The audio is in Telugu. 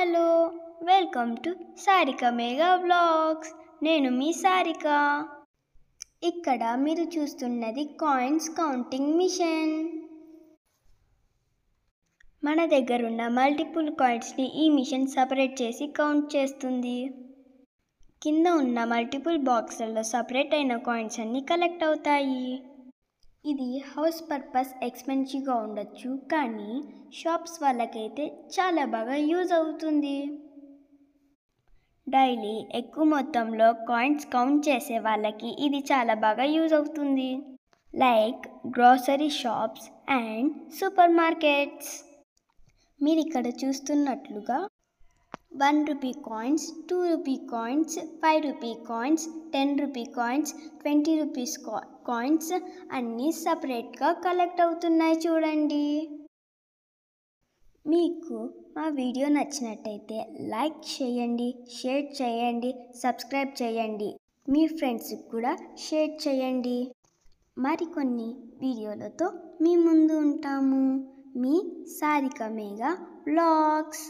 Hello welcome to Sarika Megha vlogs. నేను మీ సారిక. ఇక్కడ మీరు చూస్తున్నది కాయిన్స్ కౌంటింగ్ మిషన్. మన దగ్గర ఉన్న మల్టిపుల్ కాయిన్స్ని ఈ మిషన్ సపరేట్ చేసి కౌంట్ చేస్తుంది. కింద ఉన్న మల్టిపుల్ బాక్సుల్లో సపరేట్ అయిన కాయిన్స్ అన్నీ కలెక్ట్ అవుతాయి. ఇది హౌస్ పర్పస్ ఎక్స్పెన్సివ్గా ఉండొచ్చు, కానీ షాప్స్ వాళ్ళకైతే చాలా బాగా యూజ్ అవుతుంది. డైలీ ఎక్కువ మొత్తంలో కాయిన్స్ కౌంట్ చేసే వాళ్ళకి ఇది చాలా బాగా యూజ్ అవుతుంది. Like grocery shops and super markets. మీరు ఇక్కడ చూస్తున్నట్లుగా 1 rupee coins, 2 rupee coins, 5 rupee coins, 10 rupee coins, 20 rupees coins అన్నీ సపరేట్గా కలెక్ట్ అవుతున్నాయి చూడండి. మీకు మా వీడియో నచ్చినట్టయితే లైక్ చేయండి, షేర్ చేయండి, సబ్స్క్రైబ్ చేయండి. మీ ఫ్రెండ్స్కి కూడా షేర్ చేయండి. మరికొన్ని వీడియోలతో మీ ముందు ఉంటాము. మీ సారిక మేఘా వ్లాగ్స్.